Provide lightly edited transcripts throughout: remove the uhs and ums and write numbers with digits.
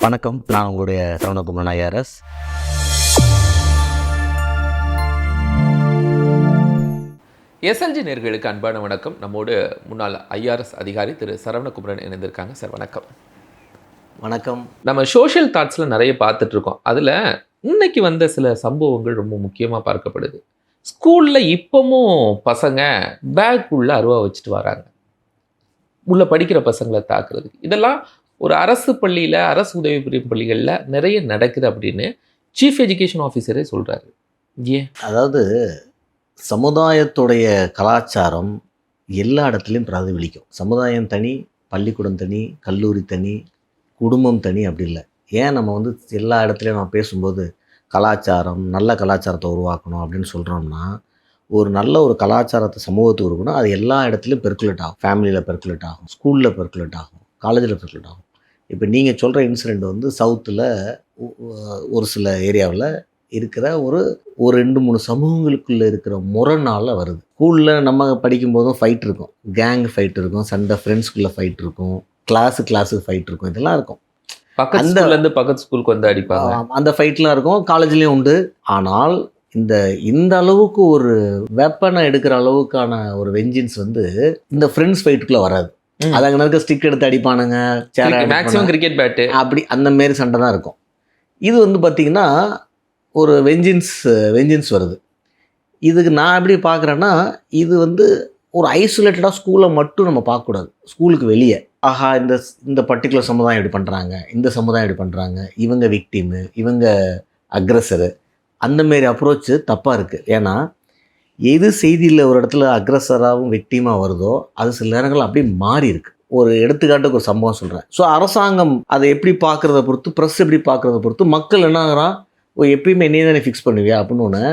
வணக்கம், நான் உங்களுடைய சரவணகுமரன் ஐஆர்எஸ். எஸ்எல்ஜி நேர்களுக்கு அன்பான வணக்கம். நம்மோடு முன்னாள் ஐஆர்எஸ் அதிகாரி திரு சரவணகுமரன் இணைந்திருக்காங்க. சார் வணக்கம். வணக்கம். நம்ம சோஷியல் தாட்ஸில் நிறைய பார்த்துட்ருக்கோம். அதில் இன்னைக்கு வந்த சில சம்பவங்கள் ரொம்ப முக்கியமாக பார்க்கப்படுது. ஸ்கூலில் இப்போவும் பசங்க பேக் உள்ள அருவா வச்சுட்டு வராங்க, உள்ள படிக்கிற பசங்களை தாக்குறதுக்கு. இதெல்லாம் ஒரு அரசு பள்ளியில், அரசு உதவி புரியும் பள்ளிகளில் நிறைய நடக்குது அப்படின்னு சீஃப் எஜுகேஷன் ஆஃபீஸரே சொல்கிறாரு. ஏன்? அதாவது சமுதாயத்துடைய கலாச்சாரம் எல்லா இடத்துலையும் பிரதிபலிக்கும். சமுதாயம் தனி, பள்ளிக்கூடம் தனி, கல்லூரி தனி, குடும்பம் தனி, அப்படி இல்லை. ஏன் நம்ம எல்லா இடத்துலையும் நம்ம பேசும்போது கலாச்சாரம், நல்ல கலாச்சாரத்தை உருவாக்கணும் அப்படின்னு சொல்கிறோம்னா, ஒரு நல்ல ஒரு கலாச்சாரத்தை சமூகத்துக்கு இருக்கணும். அது எல்லா இடத்துலையும் பெர்குலேட் ஆகும். ஃபேமிலியில் பெர்குலேட் ஆகும், ஸ்கூலில் பெர்குலேட் ஆகும், காலேஜில் பெர்குலேட் ஆகும். இப்போ நீங்கள் சொல்கிற இன்சிடெண்ட் சவுத்தில் ஒரு சில ஏரியாவில் இருக்கிற ஒரு 2-3 சமூகங்களுக்குள்ளே இருக்கிற முரணால் வருது. ஸ்கூலில் நம்ம படிக்கும்போதும் ஃபைட் இருக்கும், கேங் ஃபைட் இருக்கும், சண்டை, ஃப்ரெண்ட்ஸ்குள்ளே ஃபைட் இருக்கும், கிளாஸுக்கு ஃபைட் இருக்கும், இதெல்லாம் இருக்கும். பக்கத்துலேருந்து பக்கத்து ஸ்கூலுக்கு வந்து அடிப்பாங்க, அந்த ஃபைட்லாம் இருக்கும். காலேஜ்லேயும் உண்டு. ஆனால் இந்த அளவுக்கு ஒரு வெப்பனை எடுக்கிற அளவுக்கான ஒரு வெஞ்சின்ஸ் இந்த ஃப்ரெண்ட்ஸ் ஃபைட்டுக்குள்ளே வராது. அது அங்கே இருக்க ஸ்டிக் எடுத்து அடிப்பானுங்க, மேக்ஸிமம் கிரிக்கெட் பேட்டு, அப்படி அந்த மாரி சண்டை தான் இருக்கும். இது பார்த்திங்கன்னா ஒரு வெஞ்சின்ஸ் வருது. இதுக்கு நான் எப்படி பார்க்குறேன்னா, இது ஒரு ஐசோலேட்டடாக ஸ்கூலை மட்டும் நம்ம பார்க்கக்கூடாது. ஸ்கூலுக்கு வெளியே ஆஹா இந்த பர்டிகுலர் சமுதாயம் இப்படி பண்ணுறாங்க, இந்த சமுதாயம் இப்படி பண்ணுறாங்க, இவங்க விக்டிமு, இவங்க அக்ரஸரு, அந்தமாரி அப்ரோச்சு தப்பாக இருக்குது. ஏன்னா எது செய்தியில் ஒரு இடத்துல அக்ரஸராகவும் விக்டிமாக வருதோ அது சில நேரங்கள் அப்படியே மாறி இருக்குது. ஒரு எடுத்துக்காட்டுக்கு ஒரு சம்பவம் சொல்கிறேன். ஸோ அரசாங்கம் அதை எப்படி பார்க்குறத பொறுத்து, ப்ரெஸ் எப்படி பார்க்குறத பொறுத்து, மக்கள் என்ன ஆகிறான், எப்பயுமே நீ தானே ஃபிக்ஸ் பண்ணுவியா அப்படின்னு ஒன்று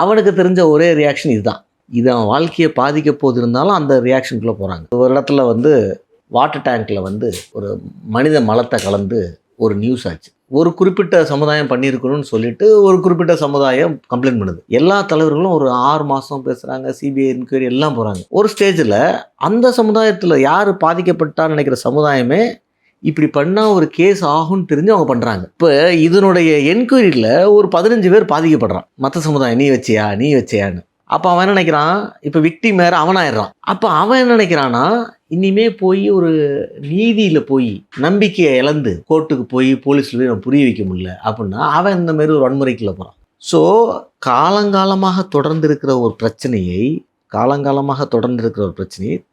அவனுக்கு தெரிஞ்ச ஒரே ரியாக்ஷன் இதுதான். இது அவன் வாழ்க்கையை பாதிக்க போது இருந்தாலும் அந்த ரியாக்ஷனுக்குள்ளே போகிறாங்க. ஒரு இடத்துல வாட்டர் டேங்க்கில் ஒரு மனித மலத்தை கலந்து ஒரு நியூஸ் ஆச்சு. ஒரு குறிப்பிட்ட சமுதாயம் பண்ணியிருக்கணும்னு சொல்லிட்டு ஒரு குறிப்பிட்ட சமுதாயம் கம்ப்ளைண்ட் பண்ணுது. எல்லா தலைவர்களும் ஒரு 6 மாதம் பேசுகிறாங்க, சிபிஐ என்கொயரி எல்லாம் போகிறாங்க. ஒரு ஸ்டேஜில் அந்த சமுதாயத்தில் யார் பாதிக்கப்பட்டான்னு நினைக்கிற சமுதாயமே இப்படி பண்ணால் ஒரு கேஸ் ஆகும்னு தெரிஞ்சு அவங்க பண்ணுறாங்க. இப்போ இதனுடைய என்கொயரியில் ஒரு 15 பேர் பாதிக்கப்படுறான். மற்ற சமுதாயம் நீ வச்சியான்னு. அப்போ அவன் என்ன நினைக்கிறான், இப்போ விக்டிம் வேறு அவனாயிடுறான். அப்போ அவன் என்ன நினைக்கிறான்னா, இனிமே போய் ஒரு நீதியில் போய் நம்பிக்கையை இழந்து கோர்ட்டுக்கு போய் போலீஸில் போய் நம்ம புரிய வைக்க முடியல அப்படின்னா அவன் இந்த மாதிரி ஒரு வன்முறைக்குள்ளே போகிறான். ஸோ காலங்காலமாக தொடர்ந்து இருக்கிற ஒரு பிரச்சனையை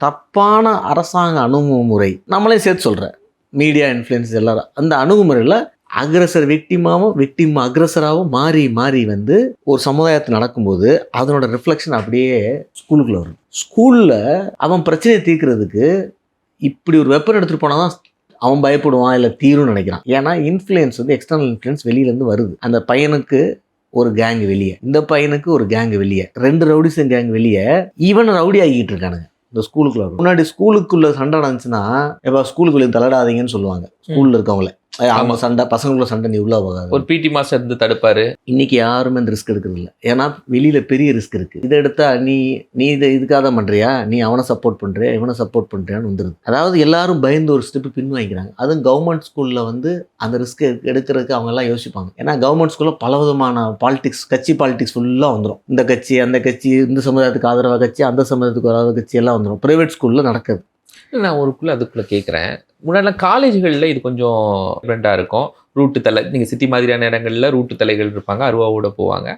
தப்பான அரசாங்க அணுகுமுறை, நம்மளே சேர்த்து சொல்கிறேன், மீடியா இன்ஃப்ளூயன்ஸ் எல்லாரும் அந்த அணுகுமுறையில் அக்ரஸர் விக்டிமாவும், விக்டிம் அக்ரஸராகவும் மாறி ஒரு சமுதாயத்தில் நடக்கும்போது அதனோட ரிஃப்ளெக்ஷன் அப்படியே ஸ்கூலுக்குள்ளே வரும். ஸ்கூலில் அவன் பிரச்சனையை தீர்க்கிறதுக்கு இப்படி ஒரு வெப்பன் எடுத்துகிட்டு போனால் தான் அவன் பயப்படுவான், இல்லை தீரும்னு நினைக்கிறான். ஏன்னா இன்ஃப்ளூயன்ஸ் எக்ஸ்டர்னல் இன்ஃப்ளூயன்ஸ் வெளியிலேருந்து வருது. அந்த பையனுக்கு ஒரு கேங் வெளியே, இந்த பையனுக்கு ஒரு கேங் வெளியே, 2 ரவுடிசம் கேங் வெளியே, ஈவன் ரவுடி ஆகிக்கிட்டு இருக்கானுங்க இந்த ஸ்கூலுக்குள்ள. முன்னாடி ஸ்கூலுக்குள்ள சண்டை நடந்துச்சுன்னா எப்போ ஸ்கூலுக்குள்ள தலையிடாதீங்கன்னு சொல்லுவாங்க ஸ்கூலில் இருக்கவங்களே. அவங்க சண்டை, பசங்களுக்குள்ள சண்டை, நீ உள்ள போகாது, ஒரு பிடி மாஸ்டர் இருந்து தடுப்பாரு. இன்னைக்கு யாருமே அந்த ரிஸ்க் எடுக்கிறது இல்லை. ஏன்னா வெளியில பெரிய ரிஸ்க் இருக்கு. இதை எடுத்தா நீ இதுக்காக தான் பண்றியா, நீ அவனை சப்போர்ட் பண்றியா, இவனை சப்போர்ட் பண்றியான்னு வந்துருது. அதாவது எல்லாரும் பயந்து ஒரு ஸ்டெப் பின் வாங்கிக்கிறாங்க. அதுவும் கவர்மெண்ட் ஸ்கூல்ல அந்த ரிஸ்க் எடுக்கிறதுக்கு அவங்க எல்லாம் யோசிப்பாங்க. ஏன்னா கவர்மெண்ட் ஸ்கூல்ல பல விதமான பாலிடிக்ஸ், கட்சி பாலிடிக்ஸ் ஃபுல்லா வந்துடும். இந்த கட்சி அந்த கட்சி, இந்த சமுதாயத்துக்கு ஆதரவாக கட்சி, அந்த சமுதாயத்துக்கு ஆதரவாக கட்சி எல்லாம் வந்துடும். பிரைவேட் ஸ்கூல்ல நடக்குது. நான் அதுக்குள்ளே கேட்குறேன், முன்னாடி காலேஜ்களில் இது கொஞ்சம் டிஃப்ரெண்ட்டாக இருக்கும். ரூட்டு தலை, நீங்கள் சிட்டி மாதிரியான இடங்களில் ரூட்டு தலைகள் இருப்பாங்க, அருவாவோட போவாங்க,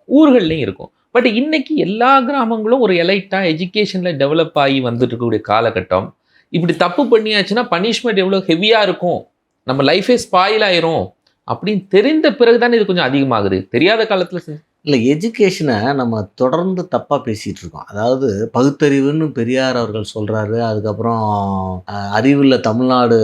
ஊர்கள்லையும் இருக்கும். பட் இன்னைக்கு எல்லா கிராமங்களும் ஒரு எலைட்டாக எஜுகேஷனில் டெவலப் ஆகி வந்துட்டு இருக்கக்கூடிய காலகட்டம். இப்படி தப்பு பண்ணியாச்சுன்னா பனிஷ்மெண்ட் எவ்வளோ ஹெவியாக இருக்கும், நம்ம லைஃபே ஸ்பாயில் ஆயிரும் அப்படின்னு தெரிந்த பிறகு தானே இது கொஞ்சம் அதிகமாகுது. தெரியாத காலத்தில் இல்லை, எஜுகேஷனை நம்ம தொடர்ந்து தப்பாக பேசிகிட்டு இருக்கோம். அதாவது பகுத்தறிவுன்னு பெரியார் அவர்கள் சொல்கிறாரு. அதுக்கப்புறம் அறிவில் தமிழ்நாடு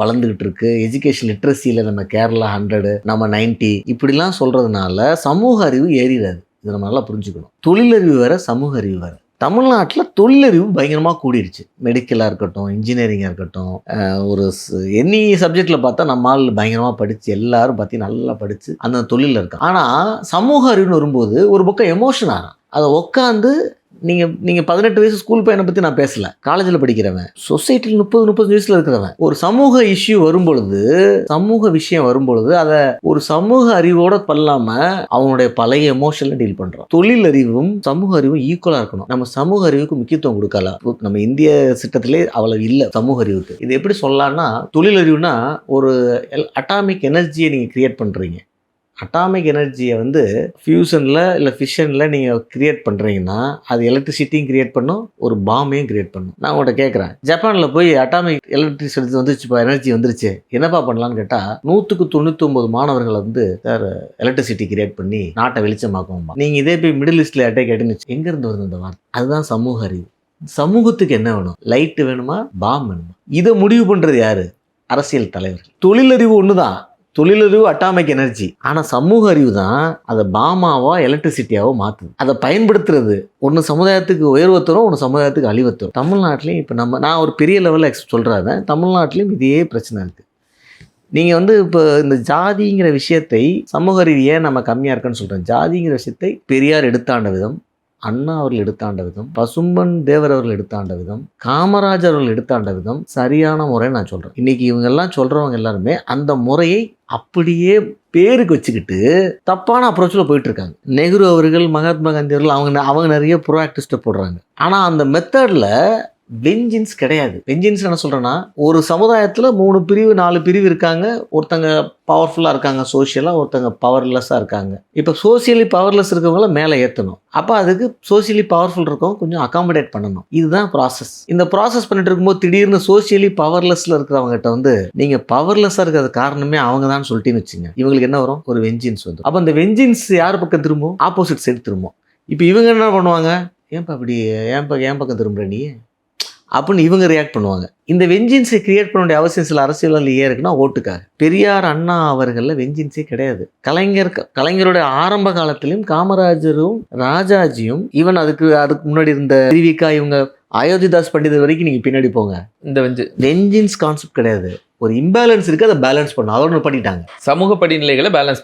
வளர்ந்துக்கிட்டு இருக்கு. எஜுகேஷன் லிட்ரஸியில் நம்ம கேரளா 100, நம்ம 90 இப்படிலாம் சொல்கிறதுனால சமூக அறிவு ஏறிடாது. இதை நம்ம நல்லா புரிஞ்சுக்கணும். தொழிலறிவு வேறு, சமூக அறிவு வேறு. தமிழ்நாட்டில் தொழிலறிவு பயங்கரமாக கூடிருச்சு. மெடிக்கலாக இருக்கட்டும், இன்ஜினியரிங்காக இருக்கட்டும், ஒரு எனி சப்ஜெக்டில் பார்த்தா நம்ம ஆள் பயங்கரமாக படித்து எல்லாரும் பார்த்தீங்கன்னா நல்லா படித்து அந்த தொழிலில் இருக்கான். ஆனால் சமூக அறிவுன்னு வரும்போது ஒரு பக்கம் எமோஷன் ஆகிறான். அதை உட்காந்து நீங்கள் 18 வயசு ஸ்கூல் பையனை பற்றி நான் பேசல, காலேஜில் படிக்கிறவன், சொசைட்டியில் 30 வயசில் இருக்கிறவன். ஒரு சமூக இஷ்யூ வரும்பொழுது, சமூக விஷயம் வரும்பொழுது அதை ஒரு சமூக அறிவோட பண்ணாமல் அவனுடைய பழைய எமோஷனில் டீல் பண்ணுறான். தொழில் அறிவும் சமூக அறிவும் ஈக்குவலாக இருக்கணும். நம்ம சமூக அறிவுக்கு முக்கியத்துவம் கொடுக்கலாம். நம்ம இந்திய சிட்டத்திலே அவ்வளவு இல்லை சமூக அறிவுக்கு. இது எப்படி சொல்லலாம்னா, தொழில் அறிவுனா ஒரு அட்டாமிக் எனர்ஜியை நீங்கள் கிரியேட் பண்ணுறீங்க. அட்டாமிக் எனர்ஜியை வந்து ஃபியூஷனில் இல்லை ஃபிஷனில் நீங்கள் கிரியேட் பண்ணுறீங்கன்னா அது எலக்ட்ரிசிட்டியும் கிரியேட் பண்ணும், ஒரு பாம்பையும் கிரியேட் பண்ணும். நான் உங்கள்கிட்ட கேட்குறேன், ஜப்பானில் போய் அட்டாமிக் எலக்ட்ரிசிட்டி வந்துருச்சுப்பா, எனர்ஜி வந்துருச்சு, என்னப்பா பண்ணலான்னு கேட்டால் 199 மாணவர்களை வந்து சார் எலக்ட்ரிசிட்டி கிரியேட் பண்ணி நாட்டை வெளிச்சமாக்குவோம்பா. நீங்கள் இதே போய் மிடில் ஈஸ்டில் யார்ட்டே கேட்டுன்னு எங்கேருந்து வருது இந்த வார்த்தை? அதுதான் சமூக அறிவு. சமூகத்துக்கு என்ன வேணும்? லைட்டு வேணுமா, பாம் வேணுமா? இதை முடிவு பண்ணுறது யாரு? அரசியல் தலைவர்கள். தொழிலறிவு ஒன்று தான், தொழிலறிவு அட்டாமிக் எனர்ஜி. ஆனால் சமூக அறிவு தான் அதை பாமாவோ எலக்ட்ரிசிட்டியாவோ மாற்றுது. அதை பயன்படுத்துறது ஒன்று சமுதாயத்துக்கு உயர்வு தரும், ஒன்று சமுதாயத்துக்கு அழிவு தரும். தமிழ்நாட்டிலையும் இப்போ நான் ஒரு பெரிய லெவலில் சொல்கிறேன், தமிழ்நாட்டிலையும் இதே பிரச்சனை இருக்குது. நீங்கள் வந்து இப்போ இந்த ஜாதிங்கிற விஷயத்தை, சமூக அறிவு ஏன் நம்ம கம்மியாக இருக்குன்னு சொல்கிறேன், ஜாதிங்கிற விஷயத்தை பெரியார் எடுத்தாண்ட விதம், அண்ணா அவர்கள் எடுத்தாண்ட விதம், பசும்பன் தேவர் அவர்கள் எடுத்தாண்ட விதம், காமராஜர் அவர்கள் எடுத்தாண்ட விதம் சரியான முறை நான் சொல்கிறேன். இன்றைக்கி இவங்கெல்லாம் சொல்கிறவங்க எல்லாருமே அந்த முறையை அப்படியே பேருக்கு வச்சுக்கிட்டு தப்பான அப்ரோச்சில் போயிட்டு இருக்காங்க. நெஹ்ரு அவர்கள், மகாத்மா காந்தி அவர்கள் அவங்க நிறைய ப்ரோஆக்டிவிஸ்ட்டை போடுறாங்க. ஆனால் அந்த மெத்தடில் வெஞ்சின்ஸ் கிடையாது. வெஞ்சின்ஸ் என்ன சொல்கிறேன்னா, ஒரு சமுதாயத்தில் 3 பிரிவு 4 பிரிவு இருக்காங்க. ஒருத்தங்க பவர்ஃபுல்லாக இருக்காங்க சோஷியலாக, ஒருத்தங்க பவர்லெஸ்ஸாக இருக்காங்க. இப்போ சோசியலி பவர்லெஸ் இருக்கவங்கள மேலே ஏற்றணும். அப்போ அதுக்கு சோசியலி பவர்ஃபுல் இருக்கவங்க கொஞ்சம் அகாமடேட் பண்ணணும். இதுதான் ப்ராசஸ். இந்த ப்ராசஸ் பண்ணிட்டு இருக்கும்போது திடீர்னு சோசியலி பவர்லெஸ்ஸில் இருக்கிறவங்ககிட்ட வந்து நீங்கள் பவர்லெஸ்ஸாக இருக்கிறது காரணமே அவங்க தான் சொல்லிட்டேன்னு வச்சுங்க, இவங்களுக்கு என்ன வரும்? ஒரு வெஞ்சின்ஸ் வந்து. அப்போ அந்த வெஞ்சின்ஸ் யார் பக்கம் திரும்பும்? ஆப்போசிட் சைடு திரும்பும். இப்போ இவங்க என்ன பண்ணுவாங்க? ஏன்பா அப்படி ஏன் பக்கம் திரும்புற நீ அப்படின்னு இவங்க ரியாக்ட் பண்ணுவாங்க. இந்த வெஞ்சின்ஸை கிரியேட் பண்ண வேண்டிய அவசியம் சில அரசியல் ஏன் இருக்குன்னா ஓட்டுக்காக. பெரியார், அண்ணா அவர்களில் வெஞ்சின்ஸே கிடையாது. கலைஞருடைய ஆரம்ப காலத்திலையும் காமராஜரும் ராஜாஜியும், ஈவன் அதுக்கு முன்னாடி இருந்த திருவிக்கா, இவங்க அயோத்திதாஸ் பண்டிதர் வரைக்கும் நீங்கள் பின்னாடி போங்க, இந்த வெஞ்சின்ஸ் கான்செப்ட் கிடையாது. ஒரு இம்பேலன்ஸ் இருக்குது, அதை பேலன்ஸ் பண்ணணும். அதோட பண்ணிட்டாங்க. சமூக படிநிலைகளை பேலன்ஸ்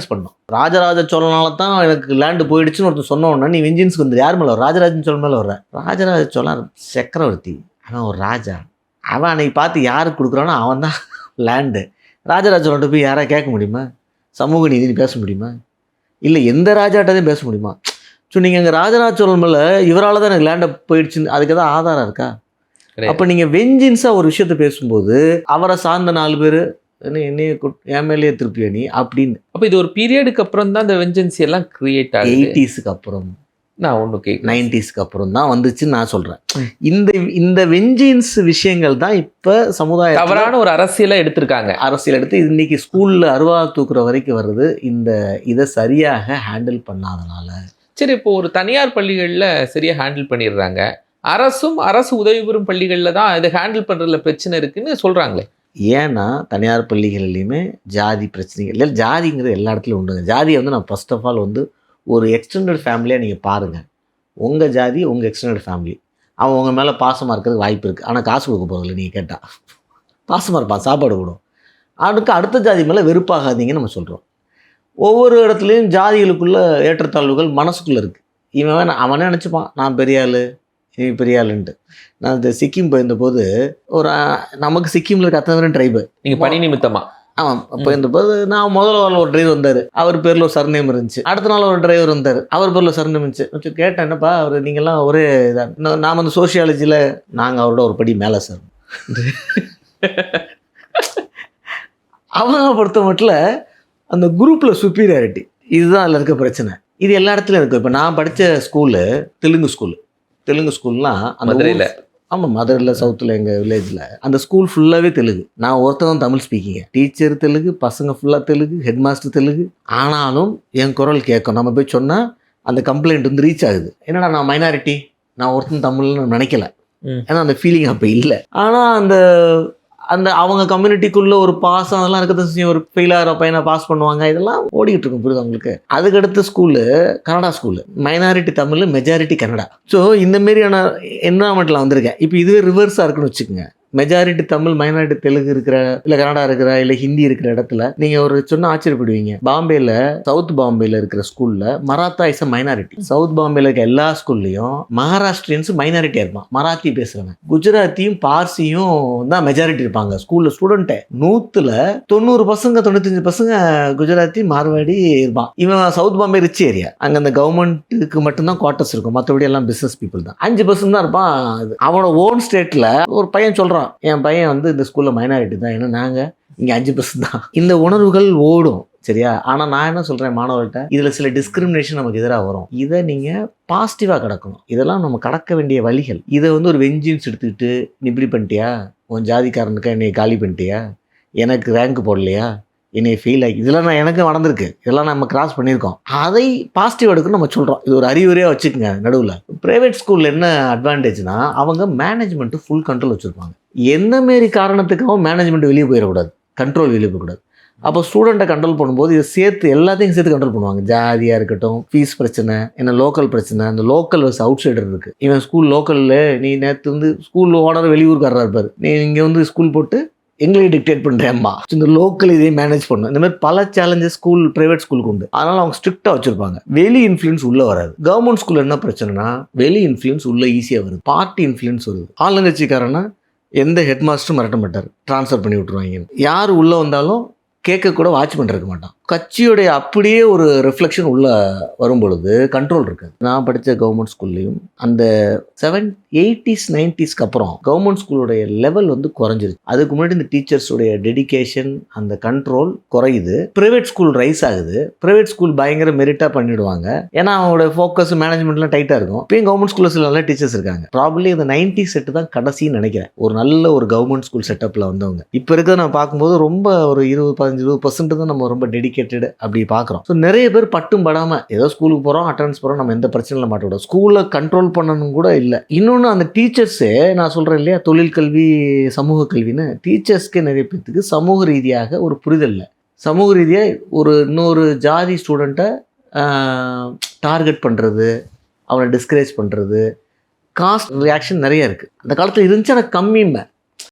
பண்ணணும். ராஜராஜ சோழனால தான் எனக்கு லேண்டு போயிடுச்சுன்னு ஒருத்தர் சொன்னோன்னா நீ வெஞ்சின்ஸ்க்கு வந்து யார் மேலே? ராஜராஜன் சோழன் மேலே வர்ற. ராஜராஜ சோழன் சக்கரவர்த்தி, அவன் ஒரு ராஜா. அவன் அன்னைக்கு பார்த்து யாருக்கு கொடுக்குறானோ அவன் தான் லேண்டு. ராஜராஜ சோழன்ட்ட போய் யாராவது கேட்க முடியுமா? சமூக நீதினு பேச முடியுமா? இல்லை எந்த ராஜாட்டையும் பேச முடியுமா? ஸோ நீங்கள் அங்கே ராஜராஜ சோழன் மேலே இவரால் தான் எனக்கு லேண்டை போயிடுச்சுன்னு அதுக்கு எதாவது ஆதாரம் இருக்கா? அப்போ நீங்கள் வெஞ்சின்ஸாக ஒரு விஷயத்த பேசும்போது அவரை சார்ந்த 4 பேர் என்னைய என் மேலேயே திருப்பி நீ அப்படின்னு. அப்போ இது ஒரு பீரியடுக்கு அப்புறம் தான் இந்த வெஞ்சன்சி எல்லாம் கிரியேட் ஆகுது. 80ஸ்க்கு அப்புறம், நான் ஒன்று 90ஸ்க்கு அப்புறம் தான் வந்துச்சுன்னு நான் சொல்கிறேன். இந்த வெஞ்சின்ஸ் விஷயங்கள் தான் இப்போ சமுதாய தவறான ஒரு அரசியலை எடுத்திருக்காங்க. அரசியல் எடுத்து இன்னைக்கு ஸ்கூலில் அருவா தூக்குற வரைக்கும் வருது. இதை சரியாக ஹேண்டில் பண்ணாதனால. சரி, இப்போ ஒரு தனியார் பள்ளிகளில் சரியாக ஹேண்டில் பண்ணிடுறாங்க, அரசு உதவி பெறும் பள்ளிகளில் தான் இதை ஹேண்டில் பண்ணுறதுல பிரச்சனை இருக்குன்னு சொல்கிறாங்களே. ஏன்னா தனியார் பள்ளிகள்லையுமே ஜாதி பிரச்சனைகள் இல்லை. ஜாதிங்கிறது எல்லா இடத்துலையும் உண்டுங்க. ஜாதியை வந்து நான் ஃபர்ஸ்ட் ஆஃப் ஆல் வந்து ஒரு எக்ஸ்டெண்டட் ஃபேமிலியாக நீங்கள் பாருங்கள். உங்கள் ஜாதி உங்கள் எக்ஸ்டெண்டட் ஃபேமிலி, அவன் உங்கள் மேலே பாசமாக இருக்கிறதுக்கு வாய்ப்பு இருக்குது. ஆனால் காசு கொடுக்க போகிறதில்ல. நீங்கள் கேட்டால் பாசமாக இருப்பான், சாப்பாடு கொடுக்கும். அதுக்கு அடுத்த ஜாதி மேலே வெறுப்பாகாதீங்கன்னு நம்ம சொல்கிறோம். ஒவ்வொரு இடத்துலையும் ஜாதிகளுக்குள்ள ஏற்றத்தாழ்வுகள் மனசுக்குள்ளே இருக்குது. அவனே நினச்சிப்பான் நான் பெரிய ஆள், நீ பெரிய ஆளுன்ட்டு. நான் இந்த சிக்கிம் போயிருந்தபோது நமக்கு சிக்கிமில் இருக்க அத்தனை பேரும் ட்ரைபு. நீங்கள் பணி நிமித்தமா? ஆமாம். போயிருந்தபோது நான் முதல்ல வாரம் ஒரு டிரைவர் வந்தார், அவர் பேரில் ஒரு சர்நேம் இருந்துச்சு. அடுத்த நாள் ஒரு டிரைவர் வந்தார், அவர் பேரில் சர்நேம் இருந்துச்சு. கேட்டேன், என்னப்பா அவர் நீங்கள்லாம் ஒரே இதாக? நாம் வந்து சோஷியாலஜியில் நாங்கள் அவரோட ஒரு படி மேலே சார். அவங்க பொறுத்த மட்டும் அந்த குரூப்பில் சுப்பீரியாரிட்டி, இதுதான் அதில் இருக்க பிரச்சனை. இது எல்லா இடத்துலையும் இருக்குது. இப்போ நான் படித்த ஸ்கூலு தெலுங்கு ஸ்கூல்லாம் அந்த மதுரையில். ஆமாம், மதுரையில் சவுத்தில் எங்கள் வில்லேஜில் அந்த ஸ்கூல் ஃபுல்லாகவே தெலுங்கு. நான் ஒருத்தன் தமிழ் ஸ்பீக்கிங்க, டீச்சர் தெலுங்கு, பசங்க ஃபுல்லாக தெலுங்கு, ஹெட் மாஸ்டர் தெலுங்கு. ஆனாலும் என் குரல் கேட்கும். நம்ம போய் சொன்னால் அந்த கம்ப்ளைண்ட் வந்து ரீச் ஆகுது. என்னடா நான் மைனாரிட்டி, நான் ஒருத்தன் தமிழ்னு நினைக்கல. ஏன்னா அந்த ஃபீலிங் அப்போ இல்லை. ஆனால் அந்த அவங்க கம்யூனிட்டிக்குள்ளே ஒரு பாசம் அதெல்லாம் இருக்கிறது செய்யும். ஒரு ஃபெயிலாகிற பையனை பாஸ் பண்ணுவாங்க, இதெல்லாம் ஓடிக்கிட்டு இருக்கும். புரியுது அவங்களுக்கு? அதுக்கடுத்த school Kannada school, minority Tamil, majority Kannada. So இந்த மாரியான என்வரான்மெண்ட்டில் வந்திருக்கேன். இப்போ இதுவே ரிவர்ஸாக இருக்குன்னு வச்சுக்கோங்க. மெஜாரிட்டி தமிழ் மைனாரிட்டி தெலுங்கு இருக்கிற இல்லை கன்னடா இருக்கிற இல்லை ஹிந்தி இருக்கிற இடத்துல நீங்கள் ஒரு சொன்ன ஆச்சரியப்படுவீங்க. பாம்பேல சவுத் பாம்பேல இருக்கிற ஸ்கூலில் Maratha is a minority. South பாம்பேல இருக்க எல்லா ஸ்கூல்லையும் மகாராஷ்டிரியன்ஸ் மைனாரிட்டியாக இருப்பான், மராத்தி பேசுகிறவங்க. குஜராத்தியும் பார்சியும் தான் மெஜாரிட்டி இருப்பாங்க ஸ்கூலில். ஸ்டூடெண்ட்டே 100ல் 90 பசங்க 95 பசங்க குஜராத்தி மார்வாடி இருப்பான். இவன் சவுத் பாம்பே ரிச் ஏரியா, அங்கே அந்த கவர்மெண்ட்டுக்கு மட்டும்தான் குவார்ட்டர்ஸ் இருக்கும், மற்றபடி எல்லாம் பிஸ்னஸ் பீப்புள் தான். 5% தான் இருப்பான். அவனோட ஓன் ஸ்டேட்டில் ஒரு பையன் சொல்கிறான், என் பையன் வந்து இந்த ஸ்கூலில் மைனாரிட்டி தான், ஏன்னா நாங்கள் இங்கே 5% தான். இந்த உணர்வுகள் ஓடும், சரியா? ஆனால் நான் என்ன சொல்கிறேன் மாணவர்கள்ட்ட, இதில் சில டிஸ்கிரிமினேஷன் நமக்கு எதிராக வரும். இதை நீங்கள் பாசிட்டிவாக கடக்கணும். இதெல்லாம் நம்ம கடக்க வேண்டிய வழிகள். இதை வந்து ஒரு வெஞ்சின்ஸ் எடுத்துக்கிட்டு நீ இப்படி பண்ணிட்டியா, உன் ஜாதிக்காரனுக்கு என்னை காலி பண்ணிட்டியா, எனக்கு ரேங்க் போடலையா, என்னை ஃபெயில் ஆகி, இதெல்லாம் எனக்கு நடந்திருக்கு, இதெல்லாம் நம்ம கிராஸ் பண்ணியிருக்கோம். அதை பாசிட்டிவ் எடுக்கணும் நம்ம சொல்கிறோம். இது ஒரு அறிவுரையாக வச்சுக்கோங்க. நடுவில் ப்ரைவேட் ஸ்கூலில் என்ன அட்வான்டேஜ்னா, அவங்க மேனேஜ்மெண்ட்டு ஃபுல் கண்ட்ரோல் வச்சுருப்பாங்க. எந்த மாரி காரணத்துக்காகவும் மேனேஜ்மெண்ட் வெளியே போயிடக்கூடாது, கண்ட்ரோல் வெளியே போகக்கூடாது. அப்போ ஸ்டூடெண்ட்டை கண்ட்ரோல் பண்ணும்போது இதை சேர்த்து எல்லாத்தையும் சேர்த்து கண்ட்ரோல் பண்ணுவாங்க. ஜாதியாக இருக்கட்டும், ஃபீஸ் பிரச்சனை, என்ன லோக்கல் பிரச்சனை, அந்த லோக்கல் வர்ஸ் அவுட் சைடர் இருக்குது. இவன் ஸ்கூல் லோக்கலில், நீ நேற்று வந்து ஸ்கூல் ஓனர் வெளியூர்காரராக இருப்பார், நீ இங்கே வந்து ஸ்கூல் போட்டு எங்களையும் டிக்டேட் பண்ணுறேம்மா. இந்த லோக்கல் இதையும் மேனேஜ் பண்ணும். இந்த மாதிரி பல சேலஞ்சஸ் ஸ்கூல் ப்ரைவேட் ஸ்கூலுக்கு உண்டு. அதனால் அவங்க ஸ்ட்ரிக்டாக வச்சுருப்பாங்க. வெளி இன்ஃப்ளூயன்ஸ் உள்ளே வராது. கவர்மெண்ட் ஸ்கூலில் என்ன பிரச்சனைனா, வெளி இன்ஃப்ளூயன்ஸ் உள்ளே ஈஸியாக வருது, பார்ட்டி இன்ஃப்ளூயன்ஸ் வருது. ஆளுங்கட்சிக்காரனா எந்த ஹெட் மாஸ்டரும் மிரட்ட மாட்டார், ட்ரான்ஸ்ஃபர் பண்ணி விட்ருவாங்க. யார் உள்ளே வந்தாலும் கேட்க கூட வாட்ச் பண்ணிருக்க மாட்டான். கட்சியுடைய அப்படியே ஒரு ரிஃப்ளெக்ஷன் உள்ள வரும் பொழுது கண்ட்ரோல் இருக்காது. நான் படித்த கவர்மெண்ட் ஸ்கூல்லையும் அந்த 80s 90ஸ்க்கு அப்புறம் கவர்மெண்ட் ஸ்கூலுடைய லெவல் வந்து குறைஞ்சிருச்சு. அதுக்கு முன்னாடி இந்த டீச்சர்ஸுடைய டெடிகேஷன், அந்த கண்ட்ரோல் குறையுது. ப்ரைவேட் ஸ்கூல் ரைஸ் ஆகுது. ப்ரைவேட் ஸ்கூல் பயங்கர மெரிட்டாக பண்ணிடுவாங்க, ஏன்னா அவங்களோட ஃபோக்கஸ் மேனேஜ்மெண்ட்லாம் டைட்டாக இருக்கும். இப்பயும் கவர்மெண்ட் ஸ்கூலில் சில நல்ல டீச்சர்ஸ் இருக்காங்க. ப்ராபப்ளி இந்த 90s செட்டு தான் கடைசின்னு நினைக்கிறேன் ஒரு நல்ல ஒரு கவர்மெண்ட் ஸ்கூல் செட்டப்பில் வந்தவங்க. இப்போ இருக்கிறத நான் பார்க்கும்போது ரொம்ப ஒரு 20% தான் நம்ம ரொம்ப டெடிகேட்டட் அப்படி பார்க்குறோம். ஸோ நிறைய பேர் பட்டும் படாமல் ஏதோ ஸ்கூலுக்கு போகிறோம், அட்டெண்டன்ஸ் போகிறோம், நம்ம எந்த பிரச்சனையில் மாட்ட விட, ஸ்கூலில் கண்ட்ரோல் பண்ணணும் கூட இல்லை. இன்னொன்று, அந்த டீச்சர்ஸே நான் சொல்கிறேன் இல்லையா, தொழில் கல்வி சமூக கல்வின்னு, டீச்சர்ஸ்க்கே நிறைய பேருக்கு சமூக ரீதியாக ஒரு புரிதல் இல்லை. சமூக ரீதியாக ஒரு இன்னொரு ஜாதி ஸ்டூடெண்ட்டை டார்கெட் பண்ணுறது, அவனை டிஸ்கரேஜ் பண்ணுறது, காஸ்ட் ரியாக்ஷன் நிறைய இருக்குது. அந்த காலத்தில் இருந்துச்சு, ஆனால் கம்மியுமே.